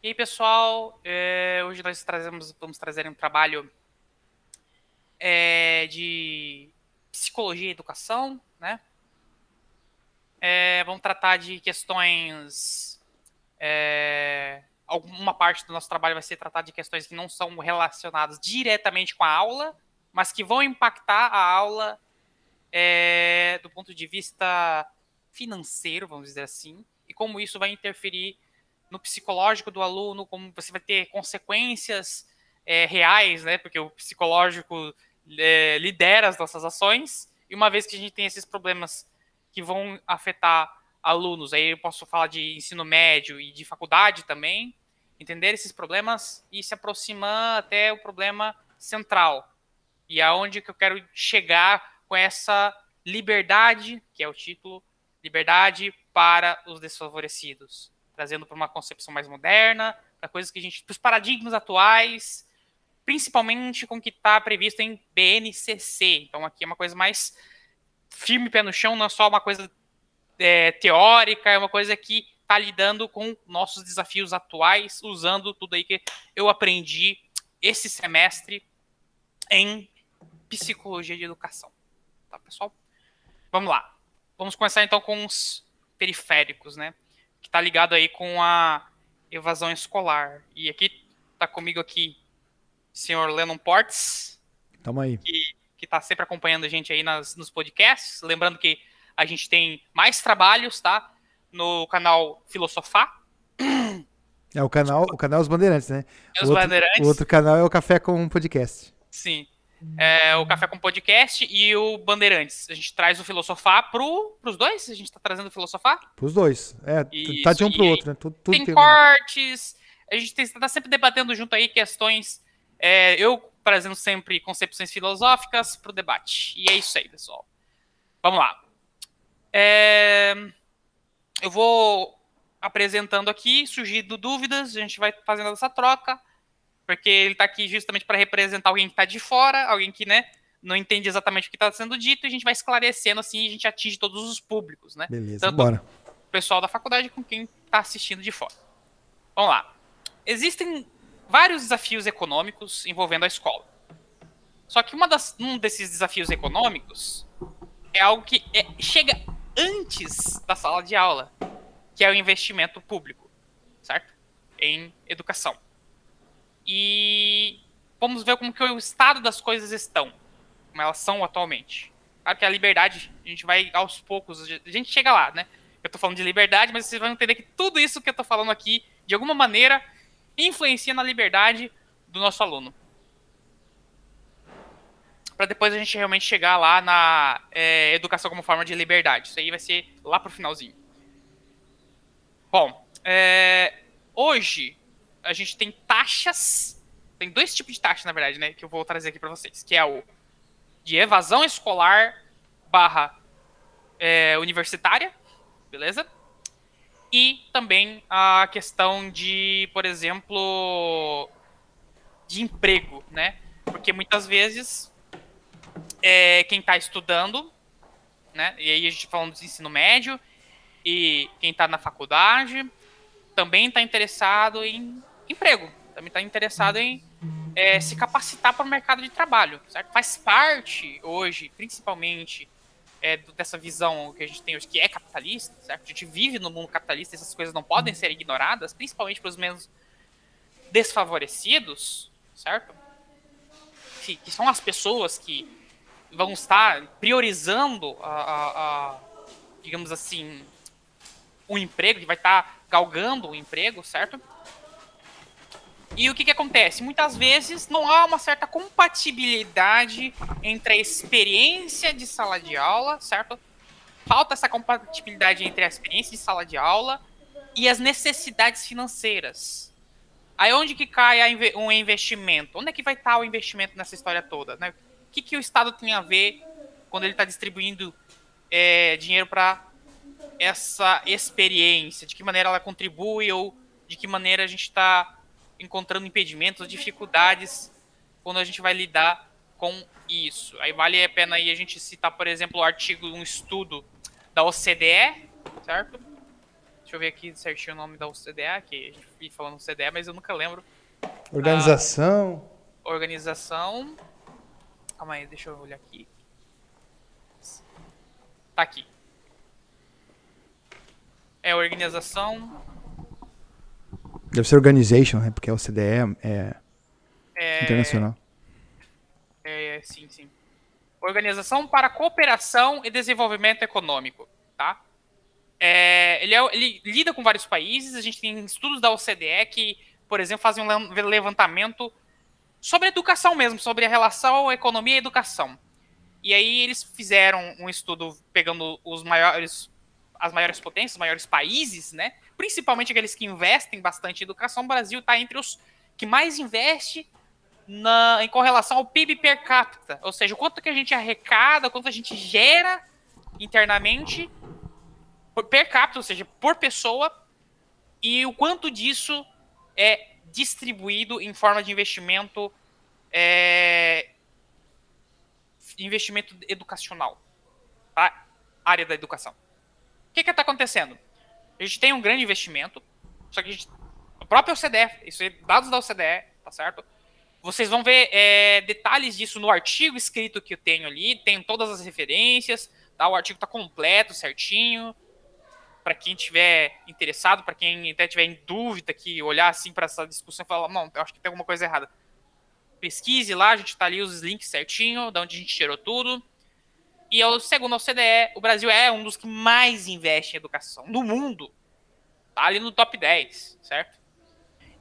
E aí, pessoal, hoje nós vamos trazer um trabalho de psicologia e educação, né? Vamos tratar de questões. Alguma parte do nosso trabalho vai ser tratar de questões que não são relacionadas diretamente com a aula, mas que vão impactar a aula do ponto de vista financeiro, vamos dizer assim, e como isso vai interferir no psicológico do aluno, como você vai ter consequências reais, né? Porque o psicológico lidera as nossas ações, e uma vez que a gente tem esses problemas que vão afetar alunos, aí eu posso falar de ensino médio e de faculdade também, entender esses problemas e se aproximar até o problema central, e aonde que eu quero chegar com essa liberdade, que é o título, liberdade para os desfavorecidos, trazendo para uma concepção mais moderna, para coisas que a gente, para os paradigmas atuais, principalmente com o que está previsto em BNCC. Então aqui é uma coisa mais firme, pé no chão, não é só uma coisa teórica, é uma coisa que está lidando com nossos desafios atuais, usando tudo aí que eu aprendi esse semestre em psicologia de educação. Tá, pessoal? Vamos lá. Vamos começar então com os periféricos, né? Que tá ligado aí com a evasão escolar. E aqui tá comigo aqui o senhor Lennon Portes, Tamo aí. que tá sempre acompanhando a gente aí nos podcasts. Lembrando que a gente tem mais trabalhos, tá? No canal Filosofar. É o canal é Os Bandeirantes, né? E O os outro, o Bandeirantes. outro canal é o Café com Podcast. Sim. O Café com Podcast e o Bandeirantes. A gente traz o Filosofar pros dois? A gente tá trazendo o Filosofar? Pros dois. Tá Isso. de um pro E aí outro, né? Tudo tem tem um. cortes, a gente está sempre debatendo junto aí questões, eu trazendo sempre concepções filosóficas para o debate. E é isso aí, pessoal. Vamos lá. É, eu vou apresentando aqui, surgindo dúvidas, a gente vai fazendo essa troca, porque ele está aqui justamente para representar alguém que está de fora, alguém que, né, não entende exatamente o que está sendo dito, e a gente vai esclarecendo assim, e a gente atinge todos os públicos, né? Beleza, Tanto bora. o pessoal da faculdade com quem está assistindo de fora. Vamos lá. Existem vários desafios econômicos envolvendo a escola. Só que um desses desafios econômicos é algo que chega antes da sala de aula, que é o investimento público, certo? Em educação. E vamos ver como que o estado das coisas estão, como elas são atualmente. Claro que a liberdade, a gente vai aos poucos, a gente chega lá, né? Eu tô falando de liberdade, mas vocês vão entender que tudo isso que eu tô falando aqui, de alguma maneira, influencia na liberdade do nosso aluno. Para depois a gente realmente chegar lá na educação como forma de liberdade. Isso aí vai ser lá pro finalzinho. Bom, hoje a gente tem taxas, tem dois tipos de taxas, na verdade, né, que eu vou trazer aqui para vocês, que é o de evasão escolar barra universitária, beleza? E também a questão de, por exemplo, de emprego, né? Porque muitas vezes quem está estudando, né? E aí a gente falando de ensino médio e quem está na faculdade também está interessado em emprego, também está interessado em se capacitar para o mercado de trabalho, certo? Faz parte hoje, principalmente, dessa visão que a gente tem hoje, que é capitalista, certo? A gente vive no mundo capitalista, essas coisas não podem ser ignoradas, principalmente para os menos desfavorecidos, certo? Que são as pessoas que vão estar priorizando digamos assim, um emprego, que vai estar galgando um emprego, certo? E o que acontece? Muitas vezes não há uma certa compatibilidade entre a experiência de sala de aula, certo? Falta essa compatibilidade entre a experiência de sala de aula e as necessidades financeiras. Aí onde que cai um investimento? Onde é que vai estar o investimento nessa história toda? Né? O que o Estado tem a ver quando ele está distribuindo dinheiro para essa experiência? De que maneira ela contribui ou de que maneira a gente está encontrando impedimentos, dificuldades quando a gente vai lidar com isso? Aí vale a pena aí a gente citar, por exemplo, um estudo da OCDE, certo? Deixa eu ver aqui certinho o nome da OCDE, que a gente fica falando OCDE, mas eu nunca lembro. Organização. Organização. Calma aí, deixa eu olhar aqui. Tá aqui. É organização. Deve ser organization, né? Porque a OCDE é internacional. Sim, sim. Organização para Cooperação e Desenvolvimento Econômico, tá? Ele lida com vários países. A gente tem estudos da OCDE que, por exemplo, fazem um levantamento sobre educação mesmo, sobre a relação economia e educação. E aí eles fizeram um estudo pegando as maiores potências, os maiores países, né? Principalmente aqueles que investem bastante em educação. O Brasil está entre os que mais investe em correlação ao PIB per capita. Ou seja, o quanto que a gente arrecada, o quanto a gente gera internamente per capita, ou seja, por pessoa, e o quanto disso é distribuído em forma de investimento educacional, tá? Área da educação. O que está acontecendo? A gente tem um grande investimento, só que a própria OCDE, isso é dados da OCDE, tá certo? Vocês vão ver detalhes disso no artigo escrito que eu tenho ali, tem todas as referências, tá? O artigo está completo, certinho. Para quem tiver interessado, para quem até tiver em dúvida, que olhar assim para essa discussão e falar, não, eu acho que tem alguma coisa errada. Pesquise lá, a gente tá ali os links certinho, de onde a gente tirou tudo. E segundo a OCDE, o Brasil é um dos que mais investe em educação no mundo. Tá ali no top 10, certo?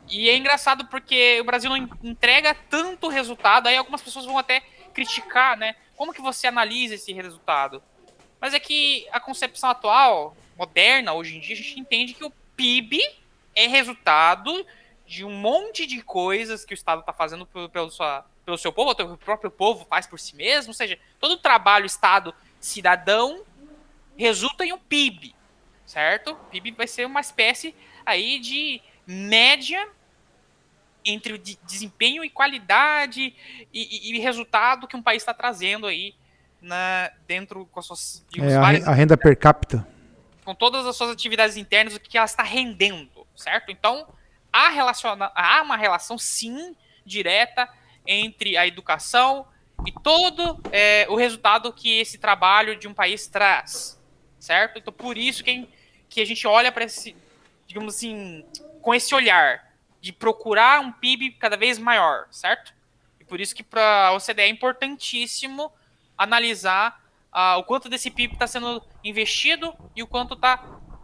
E é engraçado porque o Brasil não entrega tanto resultado, aí algumas pessoas vão até criticar, né? Como que você analisa esse resultado? Mas é que a concepção atual, moderna, hoje em dia, a gente entende que o PIB é resultado de um monte de coisas que o Estado está fazendo pelo seu povo, o próprio povo faz por si mesmo, ou seja, todo o trabalho Estado-cidadão resulta em um PIB, certo? O PIB vai ser uma espécie aí de média entre o desempenho e qualidade e resultado que um país está trazendo aí dentro com as suas A renda per capita. Com todas as suas atividades internas, o que ela está rendendo, certo? Então, há uma relação, sim, direta entre a educação e todo o resultado que esse trabalho de um país traz, certo? Então, por isso que a gente olha para esse, digamos assim, com esse olhar de procurar um PIB cada vez maior, certo? E por isso que para a OCDE é importantíssimo analisar o quanto desse PIB está sendo investido e o quanto está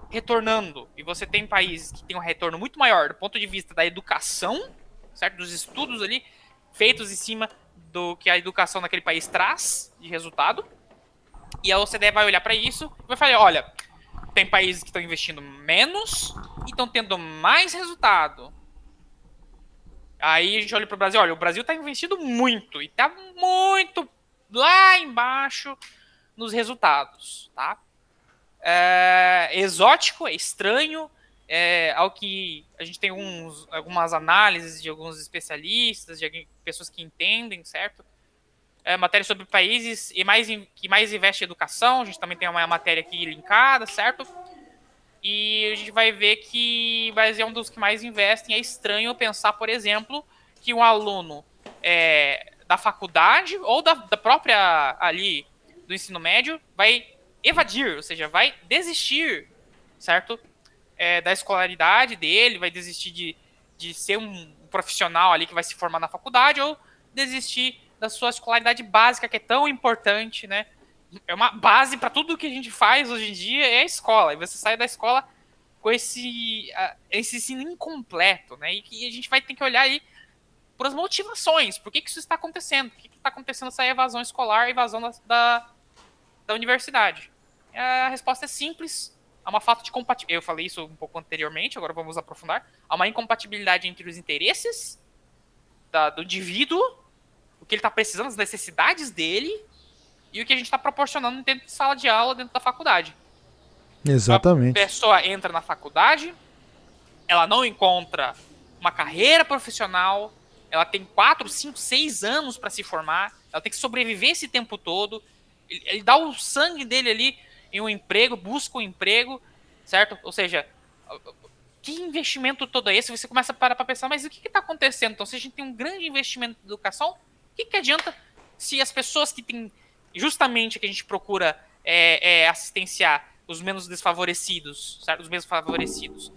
retornando. E você tem países que têm um retorno muito maior do ponto de vista da educação, certo? Dos estudos ali feitos em cima do que a educação naquele país traz de resultado. E a OCDE vai olhar para isso e vai falar, olha, tem países que estão investindo menos e estão tendo mais resultado. Aí a gente olha para o Brasil, olha, o Brasil está investindo muito e está muito lá embaixo nos resultados, tá? Exótico, é estranho, ao que a gente tem algumas análises de alguns especialistas, de pessoas que entendem, certo? Matéria sobre países que mais investem em educação, a gente também tem uma matéria aqui linkada, certo? E a gente vai ver que o Brasil é um dos que mais investem. É estranho pensar, por exemplo, que um aluno da faculdade ou da própria ali do ensino médio vai evadir, ou seja, vai desistir, certo? Da escolaridade dele, vai desistir de ser um profissional ali que vai se formar na faculdade ou desistir da sua escolaridade básica, que é tão importante, né? É uma base para tudo que a gente faz hoje em dia, é a escola. E você sai da escola com esse ensino incompleto, né? E que a gente vai ter que olhar aí por as motivações. Por que isso está acontecendo? Por que está acontecendo essa evasão escolar, evasão da universidade? A resposta é simples. Há uma falta de compatibilidade. Eu falei isso um pouco anteriormente, agora vamos aprofundar. Há uma incompatibilidade entre os interesses do indivíduo, o que ele está precisando, as necessidades dele, e o que a gente está proporcionando dentro de sala de aula, dentro da faculdade. Exatamente. A pessoa entra na faculdade, ela não encontra uma carreira profissional, ela tem 4, 5, 6 anos para se formar, ela tem que sobreviver esse tempo todo, ele dá o sangue dele ali em um emprego, busca um emprego, certo? Ou seja, que investimento todo é esse? Você começa a parar para pensar, mas o que está acontecendo? Então, se a gente tem um grande investimento em educação, o que adianta se as pessoas que têm justamente que a gente procura assistenciar os menos desfavorecidos, certo? Os menos favorecidos.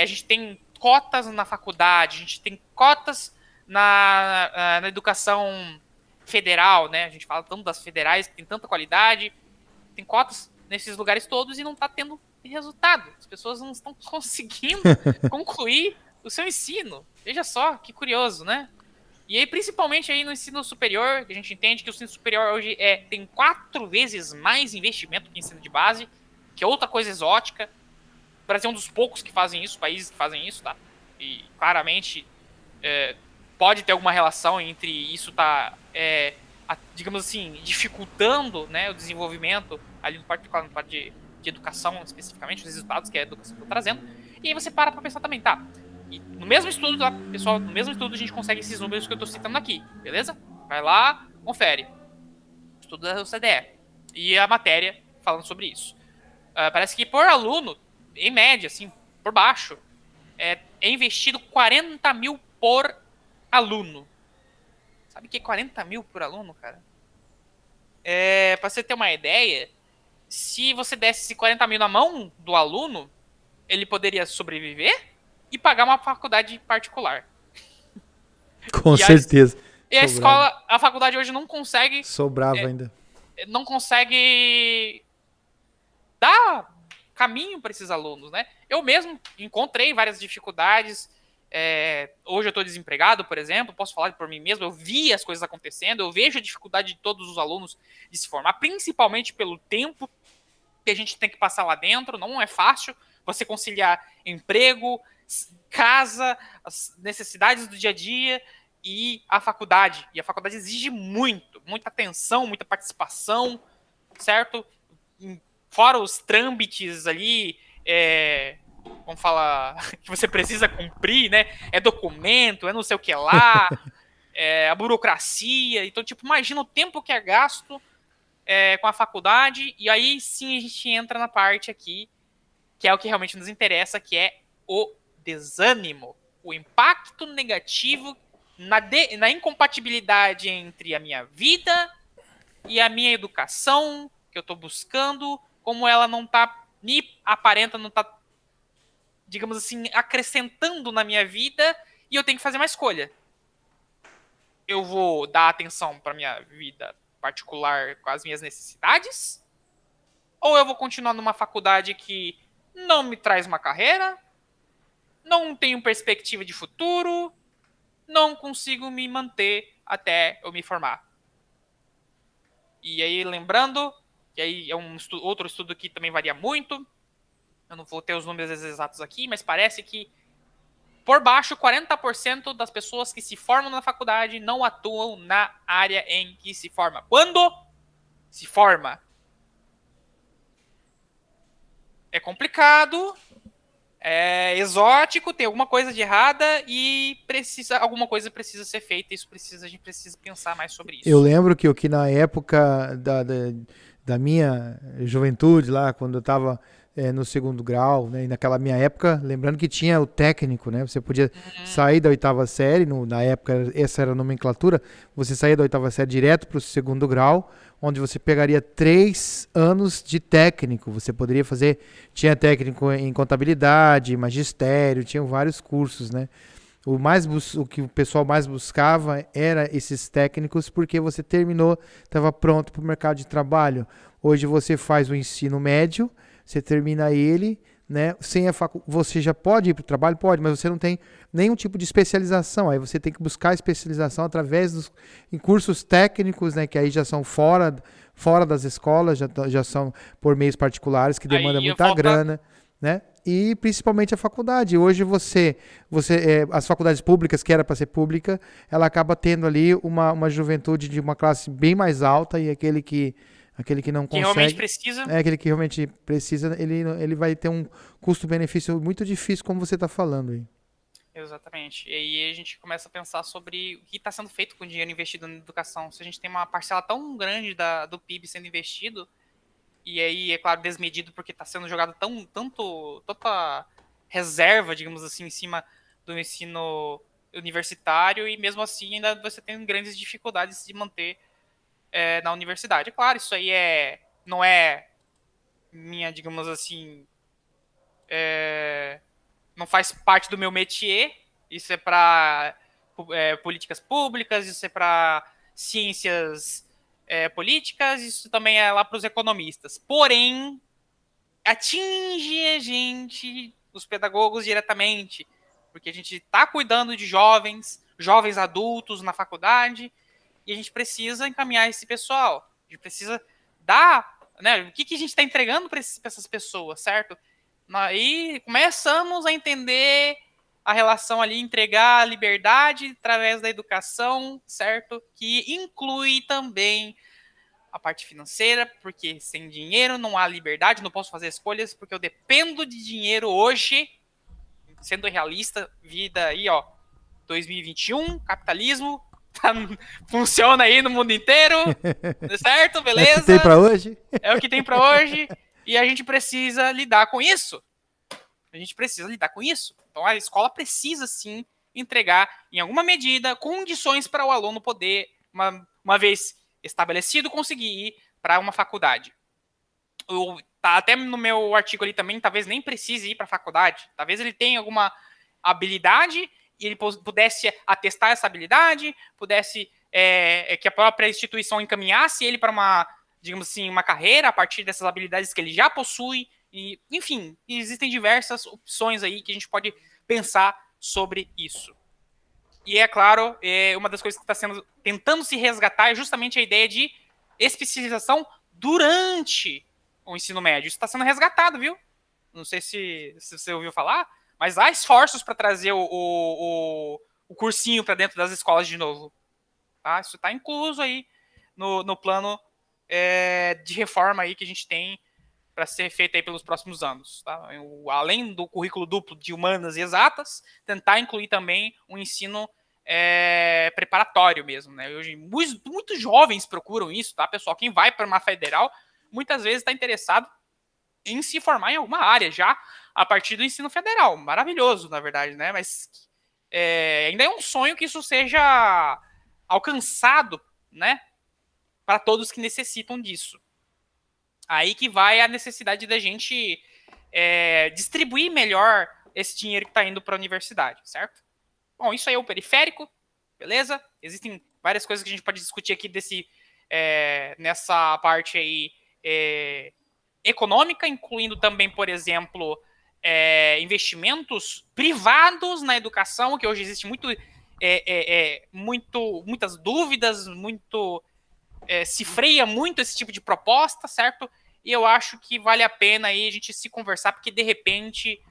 A gente tem cotas na faculdade, a gente tem cotas na educação federal, né? A gente fala tanto das federais, que tem tanta qualidade, tem cotas nesses lugares todos e não está tendo resultado. As pessoas não estão conseguindo concluir o seu ensino. Veja só, que curioso, né? E aí, principalmente aí no ensino superior, que a gente entende que o ensino superior hoje tem 4 vezes mais investimento que o ensino de base, que é outra coisa exótica. O Brasil é um dos poucos que fazem isso, países que fazem isso, tá? E claramente pode ter alguma relação entre isso tá, digamos assim, dificultando, né, o desenvolvimento ali no parte de educação especificamente, os resultados que a educação está trazendo. E aí você para pensar também, tá? E no mesmo estudo, tá, pessoal, no mesmo estudo a gente consegue esses números que eu estou citando aqui, beleza? Vai lá, confere. Estudo da OCDE. E a matéria falando sobre isso. Parece que por aluno, em média, assim, por baixo, é investido 40 mil por aluno. Sabe o que é 40 mil por aluno, cara? Pra você ter uma ideia, se você desse esses 40 mil na mão do aluno, ele poderia sobreviver e pagar uma faculdade particular. Com certeza. E a escola, a faculdade hoje não consegue. Sobrava ainda. Não consegue dar caminho para esses alunos, né? Eu mesmo encontrei várias dificuldades. Hoje eu estou desempregado, por exemplo, posso falar por mim mesmo. Eu vi as coisas acontecendo, eu vejo a dificuldade de todos os alunos de se formar, principalmente pelo tempo que a gente tem que passar lá dentro. Não é fácil você conciliar emprego, casa, as necessidades do dia a dia e a faculdade. E a faculdade exige muita atenção, muita participação, certo? Fora os trâmites ali, vamos falar, que você precisa cumprir, né? É documento, é não sei o que lá, a burocracia. Então, tipo, imagina o tempo que é gasto com a faculdade, e aí sim a gente entra na parte aqui, que é o que realmente nos interessa, que é o desânimo, o impacto negativo na incompatibilidade entre a minha vida e a minha educação que eu estou buscando, como ela não está me aparenta, não está, digamos assim, acrescentando na minha vida, e eu tenho que fazer uma escolha. Eu vou dar atenção para minha vida particular com as minhas necessidades, ou eu vou continuar numa faculdade que não me traz uma carreira, não tenho perspectiva de futuro, não consigo me manter até eu me formar. E aí, lembrando, que aí é outro estudo que também varia muito, eu não vou ter os números exatos aqui, mas parece que por baixo, 40% das pessoas que se formam na faculdade não atuam na área em que se forma. Quando se forma? É complicado, é exótico, tem alguma coisa de errada e alguma coisa precisa ser feita. A gente precisa pensar mais sobre isso. Eu lembro que na época da minha juventude, lá, quando eu estava no segundo grau, né, e naquela minha época, lembrando que tinha o técnico, né? Você podia sair da oitava série, na época essa era a nomenclatura, você saía da oitava série direto para o segundo grau, onde você pegaria 3 anos de técnico. Você poderia fazer, tinha técnico em contabilidade, magistério, tinham vários cursos, né? O que o pessoal mais buscava era esses técnicos, porque você terminou, estava pronto para o mercado de trabalho. Hoje você faz o ensino médio, você termina ele, né? Você já pode ir para o trabalho? Pode, mas você não tem nenhum tipo de especialização. Aí você tem que buscar especialização através em cursos técnicos, né? Que aí já são fora das escolas, já são por meios particulares, que demanda muita grana, né? E principalmente a faculdade. Hoje as faculdades públicas, que era para ser pública, ela acaba tendo ali uma juventude de uma classe bem mais alta, e aquele que não consegue, realmente precisa. Aquele que realmente precisa, ele vai ter um custo-benefício muito difícil, como você está falando aí. Exatamente. E aí a gente começa a pensar sobre o que está sendo feito com o dinheiro investido na educação. Se a gente tem uma parcela tão grande do PIB sendo investido, e aí, é claro, desmedido porque está sendo jogado tanta reserva, digamos assim, em cima do ensino universitário, e mesmo assim ainda você tem grandes dificuldades de manter na universidade. É claro, isso aí não é minha, digamos assim, não faz parte do meu métier. Isso é para políticas públicas, isso é para ciências políticas, isso também é lá para os economistas. Porém, atinge a gente, os pedagogos, diretamente, porque a gente está cuidando de jovens adultos na faculdade, e a gente precisa encaminhar esse pessoal. A gente precisa dar, né, o que a gente está entregando para essas pessoas, certo? Aí começamos a entender a relação ali, entregar a liberdade através da educação, certo? Que inclui também a parte financeira, porque sem dinheiro não há liberdade, não posso fazer escolhas, porque eu dependo de dinheiro hoje, sendo realista, vida aí, ó, 2021, capitalismo, tá, funciona aí no mundo inteiro, certo? É o que Beleza? tem para hoje? É o que tem para hoje, e a gente precisa lidar com isso. A gente precisa lidar com isso. Então a escola precisa sim entregar, em alguma medida, condições para o aluno poder, uma vez estabelecido, conseguir ir para uma faculdade. Tá até no meu artigo ali também, talvez nem precise ir para a faculdade. Talvez ele tenha alguma habilidade e ele pudesse atestar essa habilidade, pudesse que a própria instituição encaminhasse ele para uma, digamos assim, uma carreira a partir dessas habilidades que ele já possui. E, enfim, existem diversas opções aí que a gente pode pensar sobre isso. E é claro, uma das coisas que está tentando se resgatar é justamente a ideia de especialização durante o ensino médio. Isso está sendo resgatado, viu? Não sei se você ouviu falar, mas há esforços para trazer o cursinho para dentro das escolas de novo. Tá? Isso está incluso aí no plano de reforma aí que a gente tem para ser feito aí pelos próximos anos. Tá? Além do currículo duplo de humanas e exatas, tentar incluir também um ensino preparatório mesmo. Né? Hoje, muitos jovens procuram isso, tá, pessoal? Quem vai para uma federal, muitas vezes está interessado em se formar em alguma área já a partir do ensino federal. Maravilhoso, na verdade, né? Mas ainda é um sonho que isso seja alcançado, né? Para todos que necessitam disso. Aí que vai a necessidade da gente distribuir melhor esse dinheiro que está indo para a universidade, certo? Bom, isso aí é o periférico, beleza? Existem várias coisas que a gente pode discutir aqui nessa parte aí econômica, incluindo também, por exemplo, investimentos privados na educação, que hoje existe muitas dúvidas, se freia muito esse tipo de proposta, certo? E eu acho que vale a pena aí a gente se conversar, porque de repente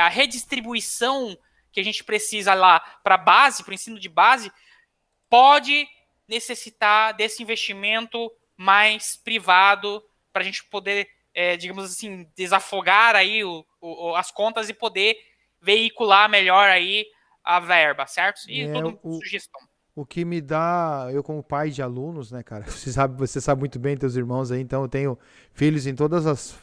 a redistribuição que a gente precisa lá para base, para o ensino de base, pode necessitar desse investimento mais privado para a gente poder, digamos assim, desafogar aí as contas e poder veicular melhor aí a verba, certo? E É, tudo sugestão. o que me dá, eu como pai de alunos, né, cara? Você sabe muito bem, teus irmãos aí, então eu tenho filhos em todas as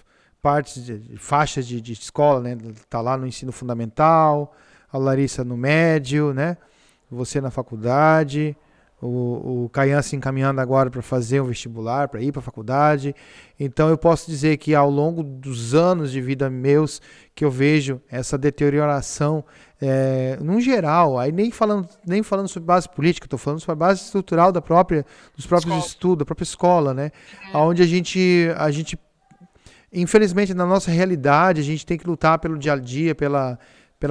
partes, faixas de escola, né? Tá lá no ensino fundamental, a Larissa no médio, né? Você na faculdade, o Caian se encaminhando agora para fazer um vestibular, para ir para a faculdade. Então eu posso dizer que ao longo dos anos de vida meus, que eu vejo essa deterioração num geral, aí nem falando sobre base política, estou falando sobre a base estrutural dos próprios estudos, da própria escola, né? Onde a gente, infelizmente, na nossa realidade, a gente tem que lutar pelo dia a dia, pela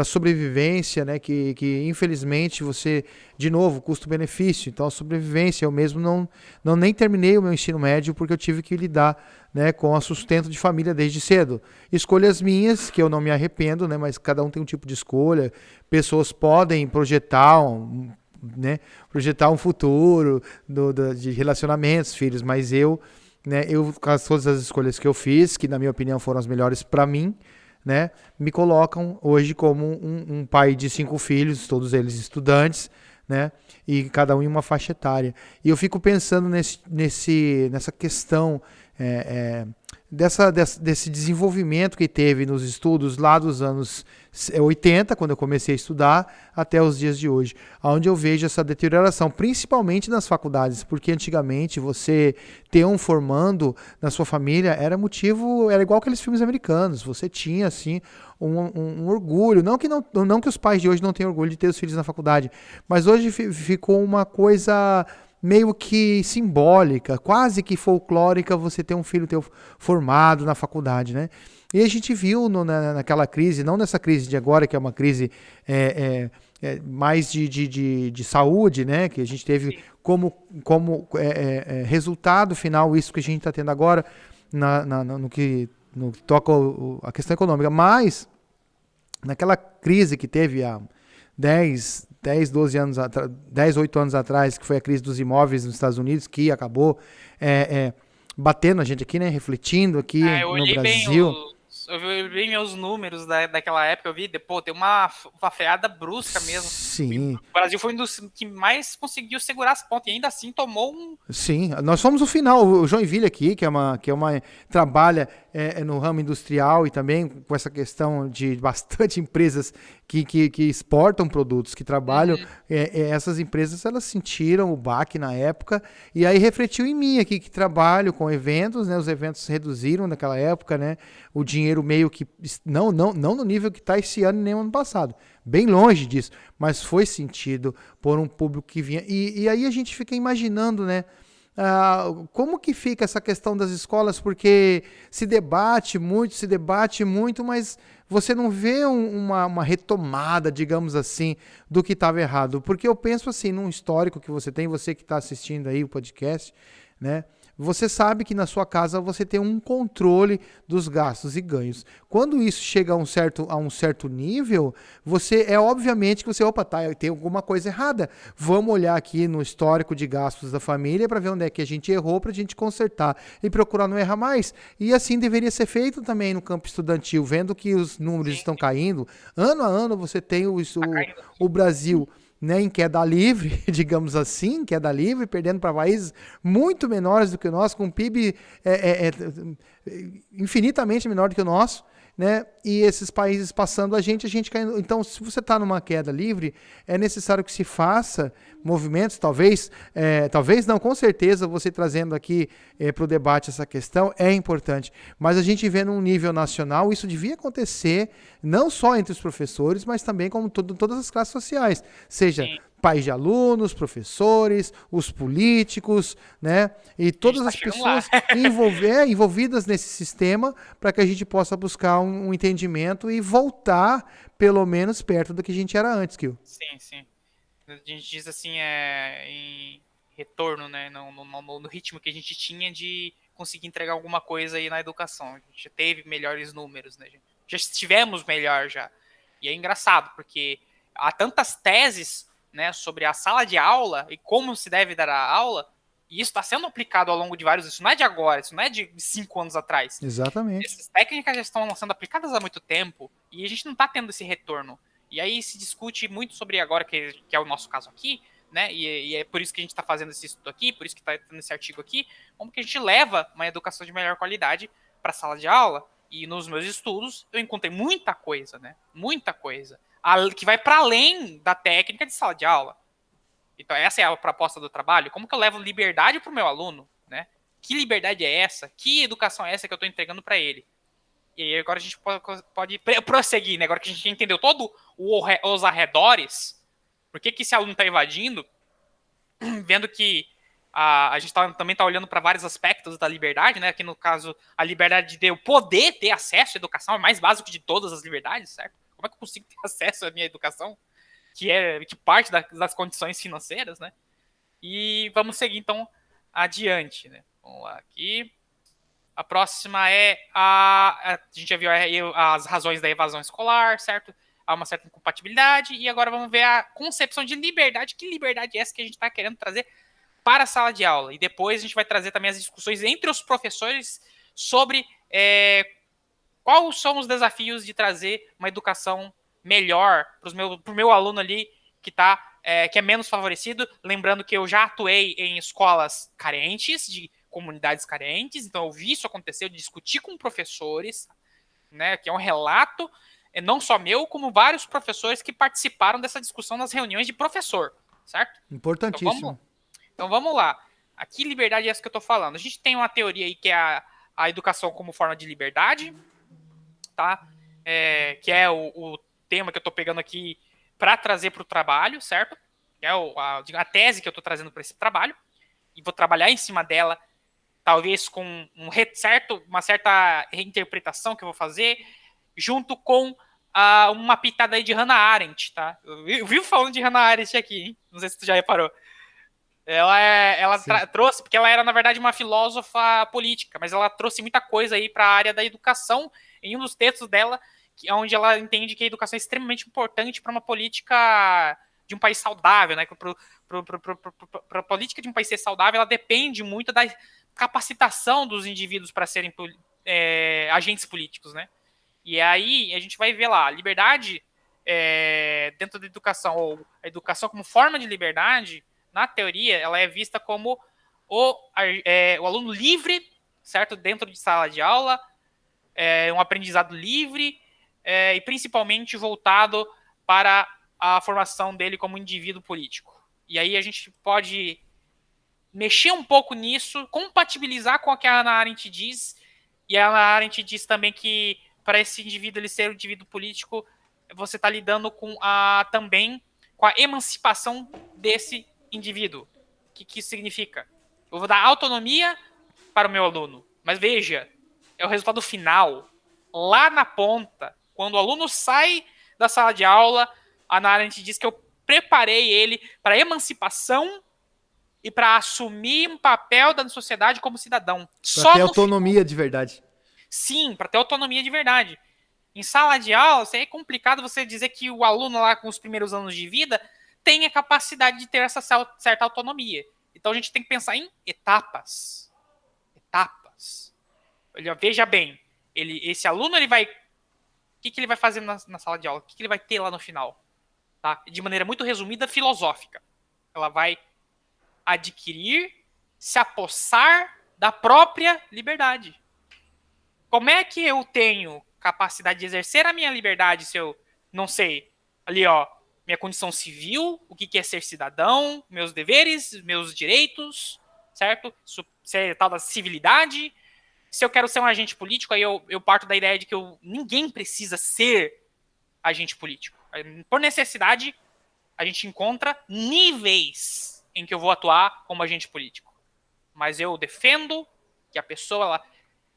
sobrevivência, né? Que infelizmente você, de novo, custo-benefício. Então a sobrevivência, eu mesmo não nem terminei o meu ensino médio porque eu tive que lidar, né, com o sustento de família desde cedo. Escolhas minhas, que eu não me arrependo, né, mas cada um tem um tipo de escolha. Pessoas podem projetar projetar um futuro de relacionamentos, filhos, mas né, com todas as escolhas que eu fiz, que na minha opinião foram as melhores para mim, né, me colocam hoje como um pai de 5 filhos, todos eles estudantes, né, e cada um em uma faixa etária. E eu fico pensando nessa questão desse desenvolvimento que teve nos estudos lá dos anos 80, quando eu comecei a estudar, até os dias de hoje, onde eu vejo essa deterioração, principalmente nas faculdades, porque antigamente você ter um formando na sua família era igual aqueles filmes americanos, você tinha assim um orgulho, não que os pais de hoje não tenham orgulho de ter os filhos na faculdade, mas hoje ficou uma coisa meio que simbólica, quase que folclórica, você ter um filho teu formado na faculdade, né? E a gente viu naquela crise, não nessa crise de agora, que é uma crise mais de saúde, né? Que a gente teve Sim. como resultado final isso que a gente está tendo agora no que toca a questão econômica. Mas naquela crise que teve há 12 anos atrás, 10, 8 anos atrás, que foi a crise dos imóveis nos Estados Unidos, que acabou batendo a gente aqui, né? Refletindo aqui Eu no olhei bem Brasil. os números daquela época, eu vi, pô, tem uma freada brusca mesmo. Sim, O Brasil foi um dos que mais conseguiu segurar as pontas e ainda assim tomou um. sim, nós fomos o final. O Joinville aqui, trabalha no ramo industrial e também com essa questão de bastante empresas que exportam produtos, que trabalham. Uhum. Essas empresas elas sentiram o baque na época e aí refletiu em mim aqui que trabalho com eventos, né? Os eventos reduziram naquela época, né? O dinheiro meio que não no nível que está esse ano nem no ano passado, bem longe disso, mas foi sentido por um público que vinha. E aí a gente fica imaginando, né? Como que fica essa questão das escolas, porque se debate muito, mas você não vê uma retomada, digamos assim, do que estava errado. Porque eu penso assim, num histórico que você tem, você que está assistindo aí o podcast, né? Você sabe que na sua casa você tem um controle dos gastos e ganhos. Quando isso chega a um certo nível, você obviamente que opa, tá, tem alguma coisa errada. Vamos olhar aqui no histórico de gastos da família para ver onde é que a gente errou para a gente consertar e procurar não errar mais. E assim deveria ser feito também no campo estudantil, vendo que os números Sim, estão caindo. Ano a ano você tem tá caindo. o Brasil, né, em queda livre, digamos assim, queda livre, perdendo para países muito menores do que o nosso, com um PIB infinitamente menor do que o nosso, né? E esses países passando a gente caindo. Então, se você está numa queda livre, é necessário que se faça movimentos, talvez não, com certeza, você trazendo aqui para o debate essa questão é importante. Mas a gente vê num nível nacional, isso devia acontecer não só entre os professores, mas também com todas as classes sociais, seja Sim, pais de alunos, professores, os políticos, né? E a gente todas tá as chegando lá. pessoas envolvidas nesse sistema para que a gente possa buscar um entendimento e voltar, pelo menos, perto do que a gente era antes, Kio. Sim, sim. A gente diz assim, em retorno, né? No ritmo que a gente tinha de conseguir entregar alguma coisa aí na educação. A gente já teve melhores números, né? Já estivemos melhor já. E é engraçado, porque há tantas teses, né, sobre a sala de aula e como se deve dar a aula, e isso está sendo aplicado ao longo de vários. Isso não é de agora, isso não é de 5 anos atrás. Exatamente. Essas técnicas já estão sendo aplicadas há muito tempo e a gente não está tendo esse retorno. E aí se discute muito sobre agora, que é o nosso caso aqui, né? E é por isso que a gente está fazendo esse estudo aqui, por isso que está tendo esse artigo aqui, como que a gente leva uma educação de melhor qualidade para a sala de aula. E nos meus estudos eu encontrei muita coisa, né? Muita coisa. Que vai para além da técnica de sala de aula. Então, essa é a proposta do trabalho. Como que eu levo liberdade para o meu aluno, né? Que liberdade é essa? Que educação é essa que eu estou entregando para ele? E aí agora a gente pode prosseguir, né? Agora que a gente entendeu todo os arredores, por que esse aluno está invadindo, vendo que a gente também está olhando para vários aspectos da liberdade, né? Aqui no caso, a liberdade de eu poder ter acesso à educação é mais básico de todas as liberdades, certo? Como é que eu consigo ter acesso à minha educação? Que parte das condições financeiras, né? E vamos seguir então adiante, né? Vamos lá aqui. A próxima a gente já viu as razões da evasão escolar, certo? Há uma certa incompatibilidade. E agora vamos ver a concepção de liberdade. Que liberdade é essa que a gente está querendo trazer para a sala de aula? E depois a gente vai trazer também as discussões entre os professores sobre quais são os desafios de trazer uma educação melhor para o meu aluno ali que é menos favorecido. Lembrando que eu já atuei em escolas carentes, comunidades carentes, então eu vi isso acontecer, eu discuti com professores, né, que é um relato, não só meu, como vários professores que participaram dessa discussão nas reuniões de professor, certo? Importantíssimo. Então vamos lá. Aqui, liberdade é essa que eu estou falando. A gente tem uma teoria aí que é a educação como forma de liberdade, tá? Que é o tema que eu estou pegando aqui para trazer para o trabalho, certo? Que é a tese que eu estou trazendo para esse trabalho. E vou trabalhar em cima dela, talvez com uma certa reinterpretação que eu vou fazer, junto com uma pitada aí de Hannah Arendt, tá? Eu vivo falando de Hannah Arendt aqui, hein? Não sei se tu já reparou. Ela trouxe, porque ela era, na verdade, uma filósofa política, mas ela trouxe muita coisa aí para a área da educação, em um dos textos dela, onde ela entende que a educação é extremamente importante para uma política de um país saudável, né? Para a política de um país ser saudável, ela depende muito da capacitação dos indivíduos para serem agentes políticos, né? E aí a gente vai ver lá, a liberdade dentro da educação, ou a educação como forma de liberdade, na teoria, ela é vista como o aluno livre, certo? Dentro de sala de aula, um aprendizado livre e principalmente voltado para a formação dele como indivíduo político. E aí a gente pode mexer um pouco nisso, compatibilizar com o que a Hannah Arendt diz, e a Hannah Arendt diz também que para esse indivíduo ele ser um indivíduo político, você está lidando também com a emancipação desse indivíduo. O que isso significa? Eu vou dar autonomia para o meu aluno, mas veja, é o resultado final. Lá na ponta, quando o aluno sai da sala de aula, a Hannah Arendt diz que eu preparei ele para a emancipação e para assumir um papel da sociedade como cidadão. Para ter autonomia de verdade. Sim, para ter autonomia de verdade. Em sala de aula, é complicado você dizer que o aluno lá com os primeiros anos de vida tem a capacidade de ter essa certa autonomia. Então a gente tem que pensar em etapas. Etapas. Veja bem, esse aluno ele vai... O que ele vai fazer na sala de aula? O que ele vai ter lá no final? Tá? De maneira muito resumida, filosófica. Ela vai adquirir, se apossar da própria liberdade. Como é que eu tenho capacidade de exercer a minha liberdade se eu não sei, ali ó, minha condição civil, o que é ser cidadão, meus deveres, meus direitos, certo? Ser tal da civilidade. Se eu quero ser um agente político, aí eu parto da ideia de que ninguém precisa ser agente político. Por necessidade, a gente encontra níveis em que eu vou atuar como agente político. Mas eu defendo que a pessoa ela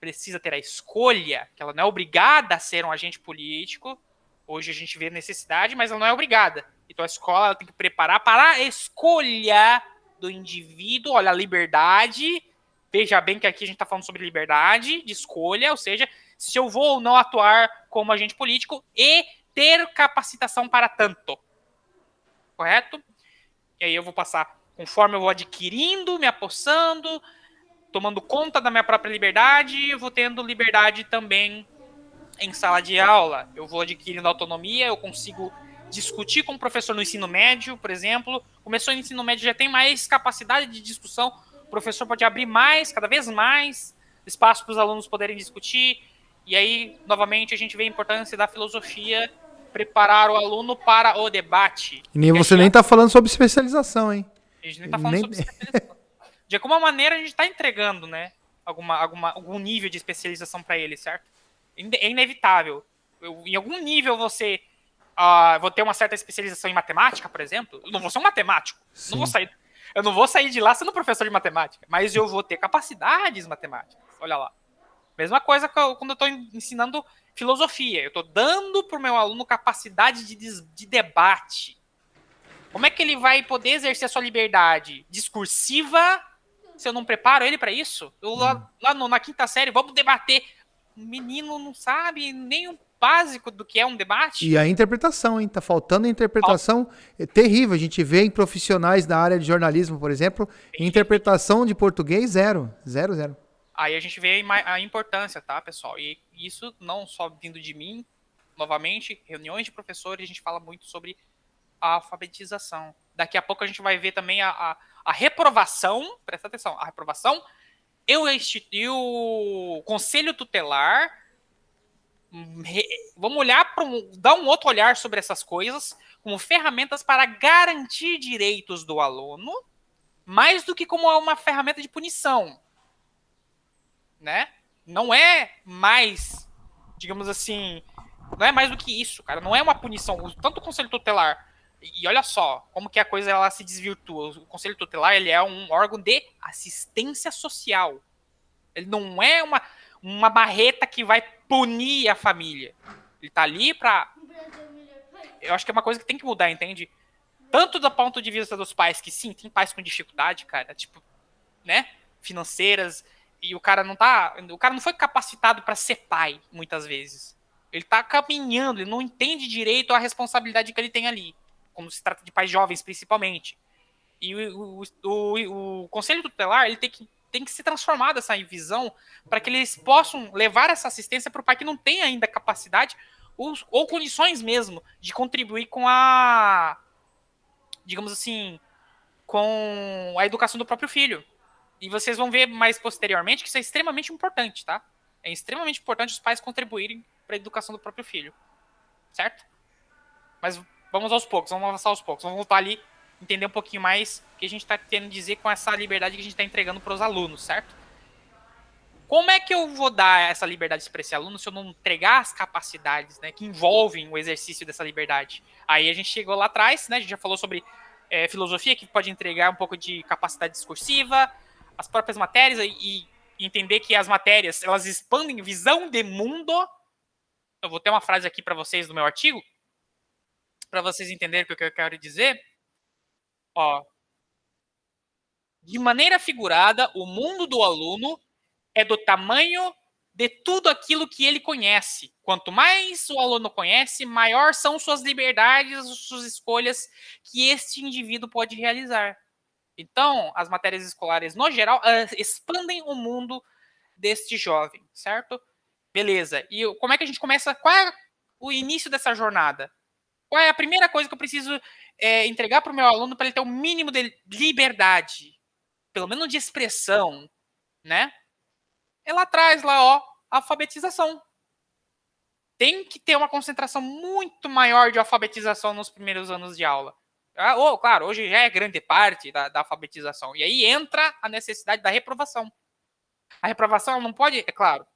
precisa ter a escolha, que ela não é obrigada a ser um agente político. Hoje a gente vê necessidade, mas ela não é obrigada. Então a escola ela tem que preparar para a escolha do indivíduo. Olha, a liberdade. Veja bem que aqui a gente está falando sobre liberdade de escolha, ou seja, se eu vou ou não atuar como agente político e ter capacitação para tanto. Correto? E aí eu vou passar, conforme eu vou adquirindo, me apossando, tomando conta da minha própria liberdade, eu vou tendo liberdade também em sala de aula. Eu vou adquirindo autonomia, eu consigo discutir com o professor no ensino médio, por exemplo. Começou no ensino médio, já tem mais capacidade de discussão, o professor pode abrir mais, cada vez mais, espaço para os alunos poderem discutir. E aí, novamente, a gente vê a importância da filosofia, preparar o aluno para o debate. E nem você nem está falando sobre especialização, hein? A gente nem está falando sobre especialização. De alguma maneira, a gente está entregando, né, algum nível de especialização para ele, certo? É inevitável. Em algum nível você... vou ter uma certa especialização em matemática, por exemplo. Eu não vou ser um matemático. Eu não vou sair de lá sendo professor de matemática. Mas eu vou ter capacidades matemáticas. Olha lá. Mesma coisa quando eu estou ensinando filosofia. Eu estou dando para o meu aluno capacidade de debate. Como é que ele vai poder exercer a sua liberdade discursiva se eu não preparo ele para isso? Na quinta série, vamos debater. O menino não sabe nem o básico do que é um debate. E a interpretação, hein? Tá faltando a interpretação terrível. A gente vê em profissionais da área de jornalismo, por exemplo, interpretação de português zero. Aí a gente vê a importância, tá, pessoal? E isso não só vindo de mim, novamente, reuniões de professores, a gente fala muito sobre a alfabetização. Daqui a pouco a gente vai ver também a reprovação, presta atenção, a reprovação e o conselho tutelar, vamos olhar para dar um outro olhar sobre essas coisas como ferramentas para garantir direitos do aluno, mais do que como uma ferramenta de punição, né? Não é mais, digamos assim, não é mais do que isso, cara. Não é uma punição. Tanto o conselho tutelar, e olha só como que a coisa ela se desvirtua. O conselho tutelar ele é um órgão de assistência social. Ele não é uma barreta que vai punir a família. Ele tá ali pra. Eu acho que é uma coisa que tem que mudar, entende? Tanto do ponto de vista dos pais, que sim, tem pais com dificuldade, cara, tipo, né? Financeiras. E o cara não tá. O cara não foi capacitado para ser pai, muitas vezes. Ele tá caminhando, ele não entende direito a responsabilidade que ele tem ali. Como se trata de pais jovens, principalmente. E o Conselho Tutelar ele tem que ser transformado essa visão para que eles possam levar essa assistência para o pai que não tem ainda capacidade ou condições mesmo de contribuir com a, digamos assim, com a educação do próprio filho. E vocês vão ver mais posteriormente que isso é extremamente importante, tá? É extremamente importante os pais contribuírem para a educação do próprio filho, certo? Mas vamos aos poucos, vamos avançar aos poucos. Vamos voltar ali, entender um pouquinho mais o que a gente está querendo dizer com essa liberdade que a gente está entregando para os alunos, certo? Como é que eu vou dar essa liberdade para esse aluno se eu não entregar as capacidades, né, que envolvem o exercício dessa liberdade? Aí a gente chegou lá atrás, né, a gente já falou sobre filosofia, que pode entregar um pouco de capacidade discursiva, as próprias matérias e entender que as matérias elas expandem visão de mundo. Eu vou ter uma frase aqui para vocês do meu artigo, para vocês entenderem o que eu quero dizer. Ó, de maneira figurada, o mundo do aluno é do tamanho de tudo aquilo que ele conhece. Quanto mais o aluno conhece, maior são suas liberdades, suas escolhas que este indivíduo pode realizar. Então, as matérias escolares, no geral, expandem o mundo deste jovem, certo? Beleza. E como é que a gente começa? Qual é o início dessa jornada? Qual é a primeira coisa que eu preciso entregar para o meu aluno para ele ter o mínimo de liberdade, pelo menos de expressão, né? É lá atrás, lá, ó, a alfabetização. Tem que ter uma concentração muito maior de alfabetização nos primeiros anos de aula. Claro, hoje já é grande parte da alfabetização. E aí entra a necessidade da reprovação. A reprovação não pode, é claro,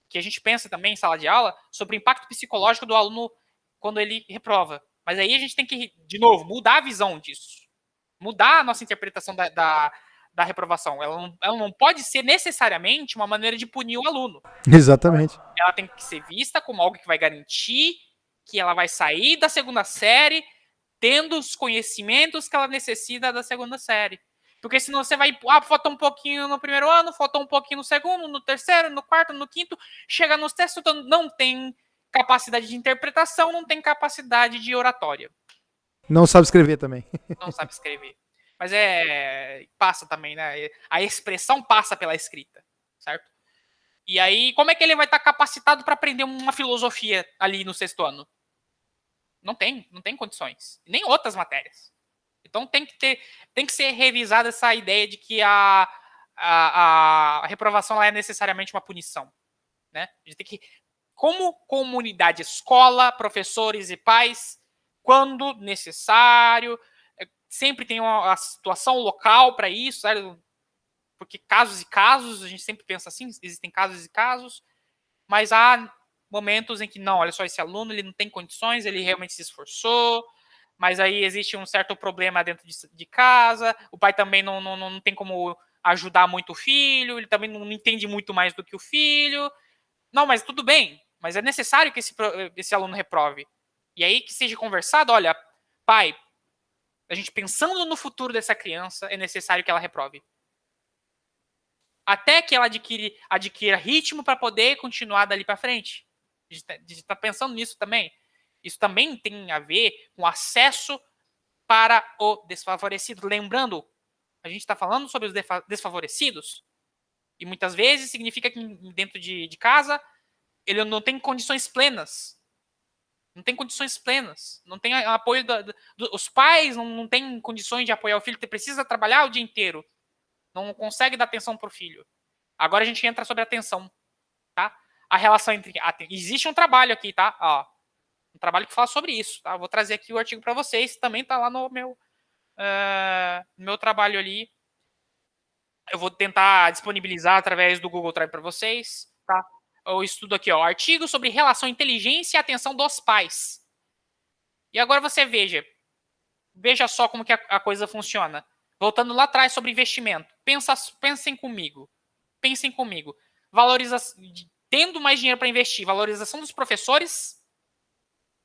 que a gente pensa também em sala de aula sobre o impacto psicológico do aluno quando ele reprova. Mas aí a gente tem que, de novo, mudar a visão disso. Mudar a nossa interpretação da reprovação. Ela não pode ser necessariamente uma maneira de punir o aluno. Exatamente. Ela tem que ser vista como algo que vai garantir que ela vai sair da segunda série tendo os conhecimentos que ela necessita da segunda série. Porque senão você vai, falta um pouquinho no primeiro ano, falta um pouquinho no segundo, no terceiro, no quarto, no quinto, chega nos testes, não tem capacidade de interpretação, não tem capacidade de oratória. Não sabe escrever também. Não sabe escrever. Mas passa também, né? A expressão passa pela escrita, certo? E aí, como é que ele vai estar capacitado para aprender uma filosofia ali no sexto ano? Não tem condições. Nem outras matérias. Então tem que ser revisada essa ideia de que a reprovação é necessariamente uma punição. Né? A gente tem que, como comunidade, escola, professores e pais, quando necessário, sempre tem uma situação local para isso, sabe? Porque casos e casos, a gente sempre pensa assim, existem casos e casos, mas há momentos em que não, olha só, esse aluno ele não tem condições, ele realmente se esforçou, mas aí existe um certo problema dentro de casa, o pai também não tem como ajudar muito o filho, ele também não entende muito mais do que o filho. Não, mas tudo bem, mas é necessário que esse aluno reprove. E aí que seja conversado, olha, pai, a gente pensando no futuro dessa criança, é necessário que ela reprove. Até que ela adquira ritmo para poder continuar dali para frente. A gente está pensando nisso também. Isso também tem a ver com acesso para o desfavorecido. Lembrando, a gente está falando sobre os desfavorecidos, e muitas vezes significa que dentro de casa ele não tem condições plenas. Não tem condições plenas. Não tem apoio os pais não têm condições de apoiar o filho, que precisa trabalhar o dia inteiro. Não consegue dar atenção para o filho. Agora a gente entra sobre atenção, tá? A relação entre... Existe um trabalho aqui, tá? Ó, um trabalho que fala sobre isso, tá? Vou trazer aqui o artigo para vocês, também tá lá no meu trabalho ali. Eu vou tentar disponibilizar através do Google Drive para vocês, tá? O estudo aqui, ó, artigo sobre relação inteligência e atenção dos pais. E agora você veja só como que a coisa funciona. Voltando lá atrás sobre investimento. Pensem comigo. Pensem comigo. Tendo mais dinheiro para investir, valorização dos professores,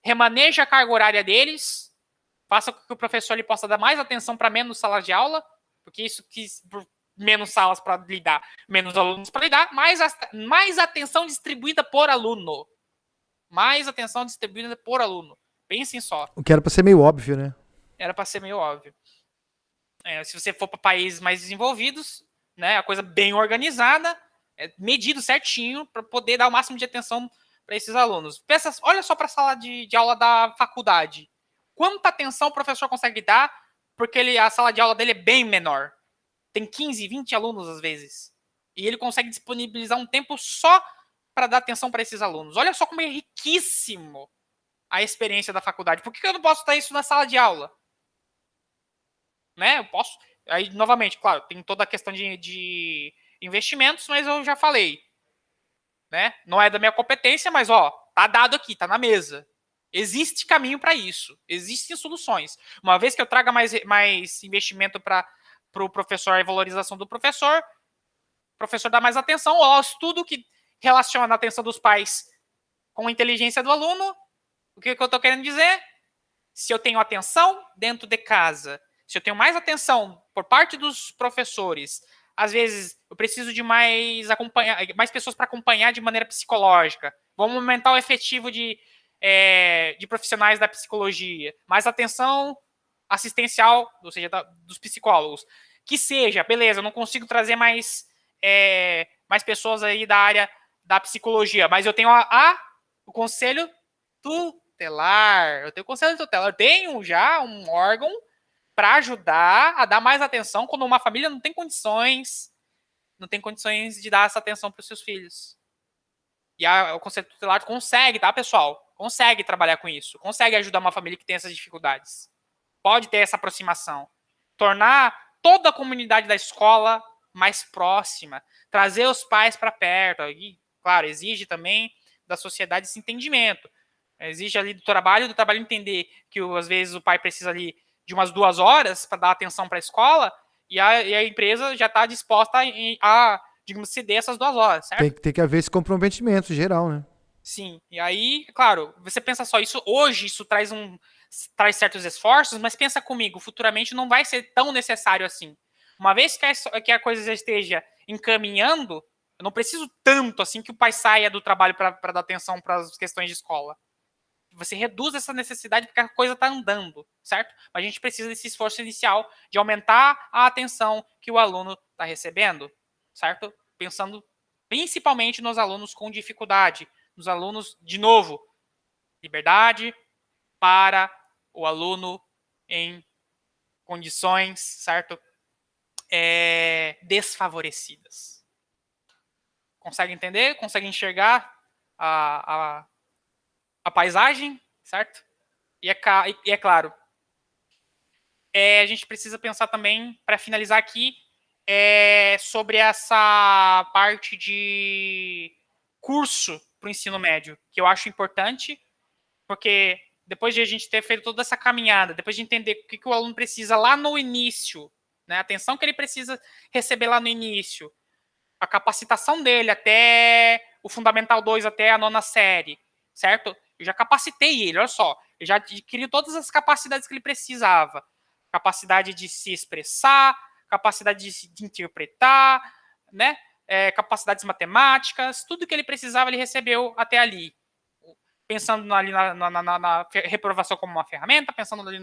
remaneja a carga horária deles, faça com que o professor ele possa dar mais atenção para menos salas de aula, porque isso que menos salas para lidar, menos alunos para lidar, mais atenção distribuída por aluno. Mais atenção distribuída por aluno. Pensem só. O que era para ser meio óbvio, né? Era para ser meio óbvio. Se você for para países mais desenvolvidos, né, a coisa bem organizada, medido certinho para poder dar o máximo de atenção para esses alunos. Olha só para a sala de aula da faculdade. Quanta atenção o professor consegue dar, porque a sala de aula dele é bem menor. Tem 15, 20 alunos às vezes. E ele consegue disponibilizar um tempo só para dar atenção para esses alunos. Olha só como é riquíssimo a experiência da faculdade. Por que eu não posso dar isso na sala de aula? Né? Eu posso. Aí, novamente, claro, tem toda a questão de investimentos, mas eu já falei. Né? Não é da minha competência, mas ó, tá dado aqui, tá na mesa. Existe caminho para isso. Existem soluções. Uma vez que eu traga mais investimento para o professor e valorização do professor, o professor dá mais atenção. Ó, estudo que relaciona a atenção dos pais com a inteligência do aluno. O que eu estou querendo dizer? Se eu tenho atenção dentro de casa, se eu tenho mais atenção por parte dos professores, às vezes eu preciso de mais pessoas para acompanhar de maneira psicológica. Vamos aumentar o efetivo de profissionais da psicologia. Mais atenção assistencial, ou seja, dos psicólogos. Que seja, beleza, eu não consigo trazer mais pessoas aí da área da psicologia, mas eu tenho o conselho tutelar. Eu tenho conselho tutelar. Eu tenho já um órgão para ajudar a dar mais atenção quando uma família não tem condições de dar essa atenção para os seus filhos. E o conselho tutelar consegue, tá, pessoal? Consegue trabalhar com isso. Consegue ajudar uma família que tem essas dificuldades. Pode ter essa aproximação. Tornar toda a comunidade da escola mais próxima. Trazer os pais para perto. E, claro, exige também da sociedade esse entendimento. Exige ali do trabalho entender que às vezes o pai precisa ali de umas 2 horas para dar atenção para a escola e a empresa já está disposta a, digamos, ceder essas 2 horas, certo? Tem que haver esse comprometimento geral, né? Sim, e aí, claro, você pensa só, isso traz certos esforços, mas pensa comigo, futuramente não vai ser tão necessário assim. Uma vez que a coisa já esteja encaminhando, eu não preciso tanto assim que o pai saia do trabalho para dar atenção para as questões de escola. Você reduz essa necessidade porque a coisa está andando, certo? Mas a gente precisa desse esforço inicial de aumentar a atenção que o aluno está recebendo, certo? Pensando principalmente nos alunos com dificuldade, nos alunos, de novo, liberdade para o aluno em condições, certo? Desfavorecidas. Consegue entender? Consegue enxergar a paisagem, certo? E é claro, a gente precisa pensar também, para finalizar aqui, sobre essa parte de curso para o ensino médio, que eu acho importante, porque depois de a gente ter feito toda essa caminhada, depois de entender o que o aluno precisa lá no início, né, a atenção que ele precisa receber lá no início, a capacitação dele até o Fundamental 2, até a 9ª série, certo? Eu já capacitei ele, olha só. Eu já adquiri todas as capacidades que ele precisava. Capacidade de se expressar, capacidade de interpretar, né? Capacidades matemáticas, tudo que ele precisava ele recebeu até ali. Pensando ali na reprovação como uma ferramenta, pensando ali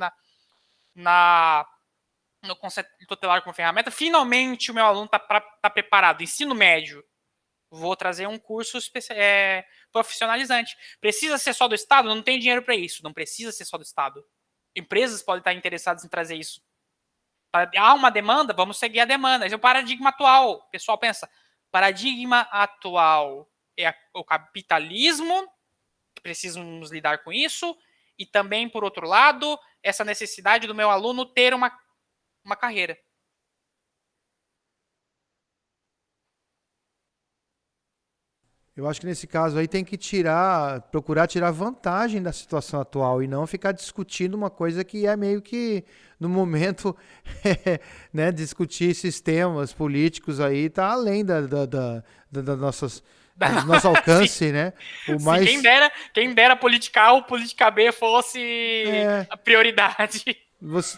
no conceito tutelar como ferramenta. Finalmente o meu aluno está preparado. Ensino médio. Vou trazer um curso profissionalizante. Precisa ser só do Estado? Não tem dinheiro para isso. Não precisa ser só do Estado. Empresas podem estar interessadas em trazer isso. Há uma demanda? Vamos seguir a demanda. Esse é o paradigma atual. O pessoal pensa, paradigma atual é o capitalismo, precisamos lidar com isso, e também, por outro lado, essa necessidade do meu aluno ter uma carreira. Eu acho que nesse caso aí tem que procurar tirar vantagem da situação atual e não ficar discutindo uma coisa que é meio que, no momento, né, discutir sistemas políticos aí tá além da do nosso alcance, né? O Sim, mais quem dera politica A ou politica B fosse é, a prioridade.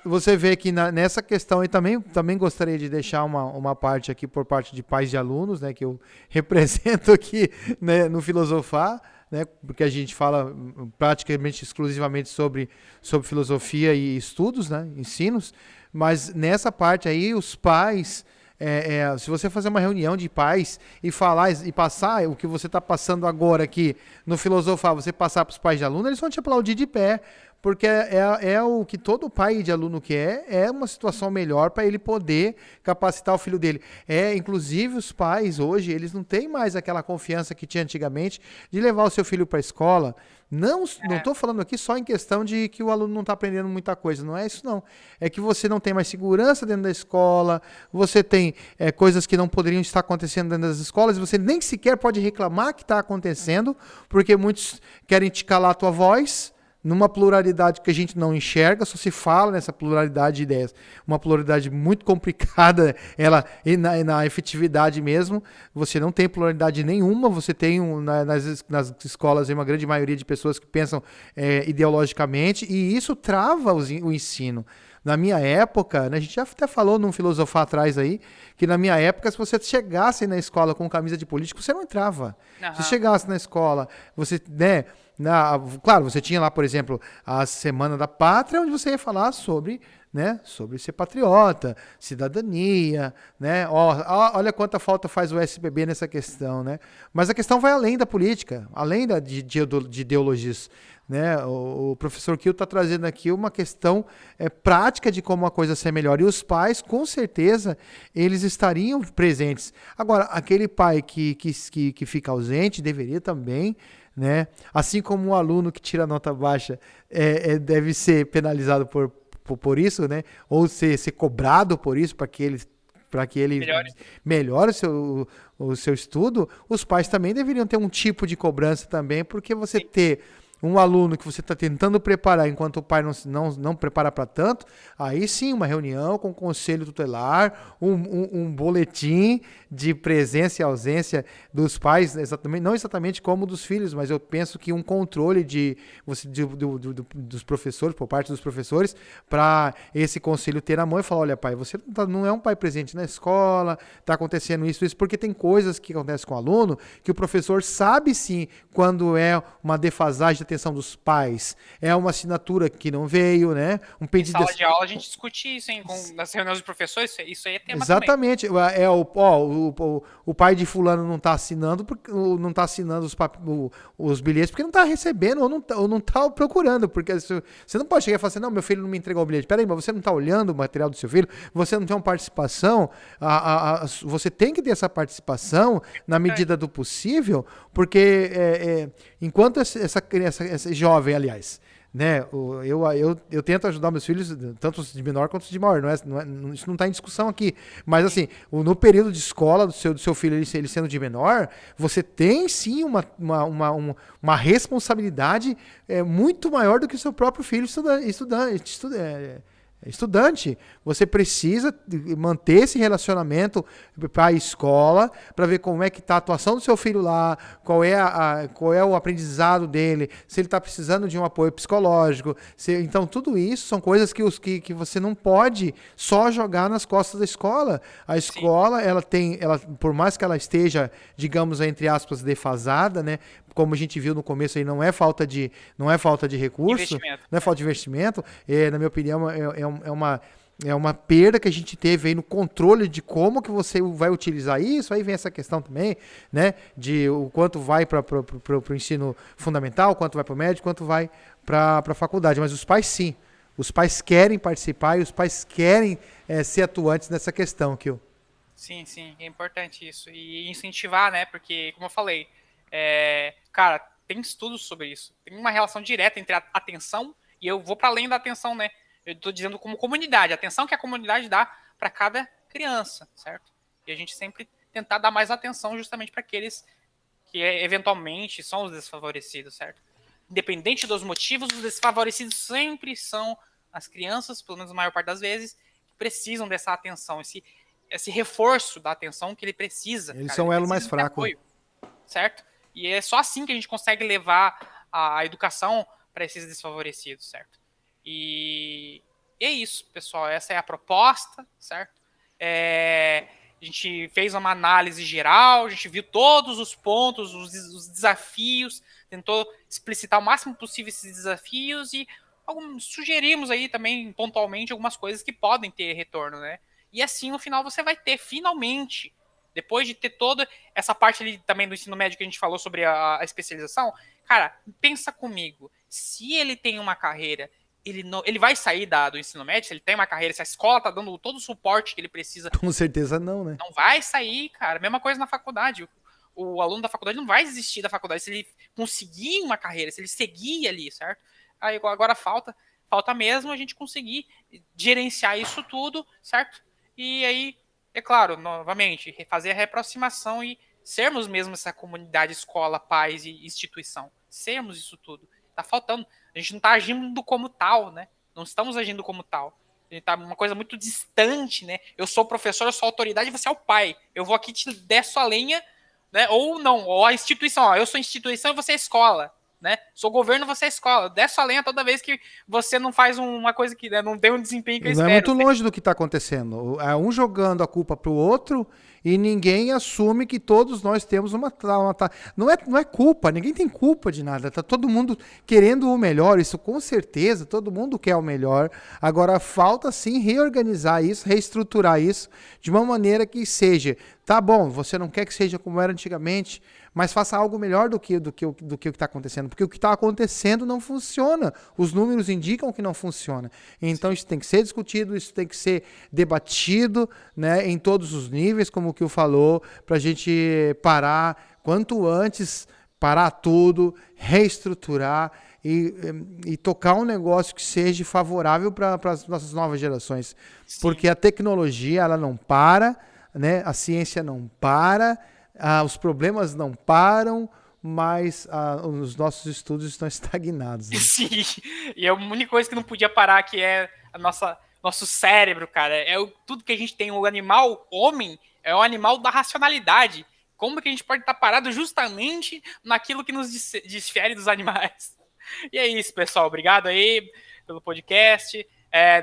você vê que nessa questão aí também gostaria de deixar uma parte aqui por parte de pais de alunos, né, que eu represento aqui, né, no Filosofar, né, porque a gente fala praticamente exclusivamente sobre filosofia e estudos, né, ensinos, mas nessa parte aí os pais se você fazer uma reunião de pais e falar e passar o que você está passando agora aqui no Filosofar, você passar para os pais de aluno, eles vão te aplaudir de pé, porque é o que todo pai de aluno quer, é uma situação melhor para ele poder capacitar o filho dele. Inclusive os pais hoje, eles não têm mais aquela confiança que tinha antigamente de levar o seu filho para a escola. Não estou falando aqui só em questão de que o aluno não está aprendendo muita coisa, não é isso não. É que você não tem mais segurança dentro da escola, você tem coisas que não poderiam estar acontecendo dentro das escolas, você nem sequer pode reclamar que está acontecendo, porque muitos querem te calar a tua voz, numa pluralidade que a gente não enxerga, só se fala nessa pluralidade de ideias. Uma pluralidade muito complicada, e na efetividade mesmo, você não tem pluralidade nenhuma, você tem nas escolas uma grande maioria de pessoas que pensam ideologicamente, e isso trava o ensino. Na minha época, né, a gente já até falou num filosofar atrás aí, que na minha época, se você chegasse na escola com camisa de político, você não entrava. Uhum. Se chegasse na escola, você, né, claro, você tinha lá, por exemplo, a Semana da Pátria, onde você ia falar sobre, né, sobre ser patriota, cidadania, né? Olha quanta falta faz o SBB nessa questão, né? Mas a questão vai além da política, além de ideologias. Né? O professor Kiel está trazendo aqui uma questão prática de como a coisa ser melhor. E os pais, com certeza, eles estariam presentes. Agora, aquele pai que fica ausente deveria também, né? Assim como um aluno que tira nota baixa deve ser penalizado por isso, né? Ou ser cobrado por isso para que ele melhore o seu estudo, os pais também deveriam ter um tipo de cobrança também, porque você ter um aluno que você está tentando preparar enquanto o pai não prepara para tanto, aí sim, uma reunião com o conselho tutelar, um boletim de presença e ausência dos pais, não exatamente como dos filhos, mas eu penso que um controle dos professores, por parte dos professores, para esse conselho ter a mão e falar, olha pai, você não é um pai presente na escola, está acontecendo isso, porque tem coisas que acontecem com o aluno que o professor sabe sim quando é uma defasagem de atenção dos pais, é uma assinatura que não veio, né? Um pedido em sala de aula a gente discute isso, hein? Nas reuniões de professores, isso aí é tema exatamente. Também. O pai de fulano não está assinando os bilhetes porque não está recebendo ou não tá procurando, porque você não pode chegar e falar assim, não, meu filho não me entregou o bilhete. Peraí, mas você não está olhando o material do seu filho? Você não tem uma participação? Você tem que ter essa participação na medida do possível, porque enquanto esse jovem, aliás, né, eu tento ajudar meus filhos, tanto os de menor quanto os de maior, isso não está em discussão aqui, mas assim, no período de escola do seu filho, ele sendo de menor, você tem sim uma responsabilidade muito maior do que o seu próprio filho estudante. Você precisa manter esse relacionamento para a escola, para ver como é que está a atuação do seu filho lá, qual é o aprendizado dele, se ele está precisando de um apoio psicológico. Então, tudo isso são coisas que você não pode só jogar nas costas da escola. A escola, por mais que ela esteja, digamos, entre aspas, defasada, né? Como a gente viu no começo aí, não é falta de recurso, não é falta de investimento, na minha opinião, é uma perda que a gente teve aí no controle de como que você vai utilizar isso. Aí vem essa questão também, né, de o quanto vai para o ensino fundamental, quanto vai para o médio, quanto vai para a faculdade. Mas os pais sim, os pais querem participar e os pais querem ser atuantes nessa questão, Kio. Sim, sim, é importante isso. E incentivar, né? Porque, como eu falei, cara, tem estudos sobre isso. Tem uma relação direta entre a atenção e eu vou para além da atenção, né? Eu estou dizendo como comunidade, a atenção que a comunidade dá para cada criança, certo? E a gente sempre tentar dar mais atenção justamente para aqueles que eventualmente são os desfavorecidos, certo? Independente dos motivos, os desfavorecidos sempre são as crianças, pelo menos a maior parte das vezes, que precisam dessa atenção, esse reforço da atenção que ele precisa, Eles cara. são Ele o elo mais precisa de fraco. apoio, certo? E é só assim que a gente consegue levar a educação para esses desfavorecidos, certo? E é isso, pessoal. Essa é a proposta, certo? A gente fez uma análise geral, a gente viu todos os pontos, os desafios, tentou explicitar o máximo possível esses desafios e sugerimos aí também pontualmente algumas coisas que podem ter retorno, né? E assim no final você vai ter finalmente, depois de ter toda essa parte ali também do ensino médio que a gente falou sobre a especialização, cara, pensa comigo, se ele tem uma carreira, ele vai sair do ensino médio, se ele tem uma carreira, se a escola tá dando todo o suporte que ele precisa, Com certeza não, né? não vai sair, cara. Mesma coisa na faculdade. O aluno da faculdade não vai desistir da faculdade se ele conseguir uma carreira, se ele seguir ali, certo? Aí agora falta mesmo a gente conseguir gerenciar isso tudo, certo? E aí, é claro, novamente, fazer a reaproximação e sermos mesmo essa comunidade, escola, pais e instituição. Sermos isso tudo. Tá faltando. A gente não tá agindo como tal, né? Não estamos agindo como tal. Tá uma coisa muito distante, né? Eu sou o professor, eu sou a autoridade, você é o pai. Eu vou aqui te der sua lenha, né? Ou não, ou a instituição, ó, eu sou a instituição e você é a escola, né? Sou governo, você é a escola. Der sua lenha toda vez que você não faz uma coisa que, né, não tem um desempenho que eu Não é espero. muito longe do que está acontecendo. É um jogando a culpa para o outro e ninguém assume que todos nós temos não é culpa, ninguém tem culpa de nada. Tá todo mundo querendo o melhor, isso com certeza, todo mundo quer o melhor. Agora falta sim reorganizar isso, reestruturar isso de uma maneira que seja, tá bom, você não quer que seja como era antigamente, mas faça algo melhor do que está acontecendo, porque o que está acontecendo não funciona. Os números indicam que não funciona. Então isso tem que ser discutido, isso tem que ser debatido, né, em todos os níveis, como o que o falou, para a gente parar quanto antes, parar tudo, reestruturar e tocar um negócio que seja favorável para as nossas novas gerações. Sim. Porque a tecnologia ela não para, né, a ciência não para, os problemas não param, mas os nossos estudos estão estagnados. Né? Sim. E a única coisa que não podia parar que é a nosso cérebro, cara. Tudo que a gente tem. O animal homem é o animal da racionalidade. Como que a gente pode estar parado justamente naquilo que nos difere dos animais? E é isso, pessoal. Obrigado aí pelo podcast.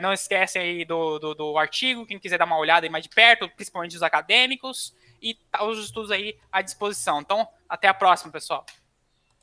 Não esquecem aí do artigo, quem quiser dar uma olhada aí mais de perto, principalmente os acadêmicos, e tá os estudos aí à disposição. Então, até a próxima, pessoal.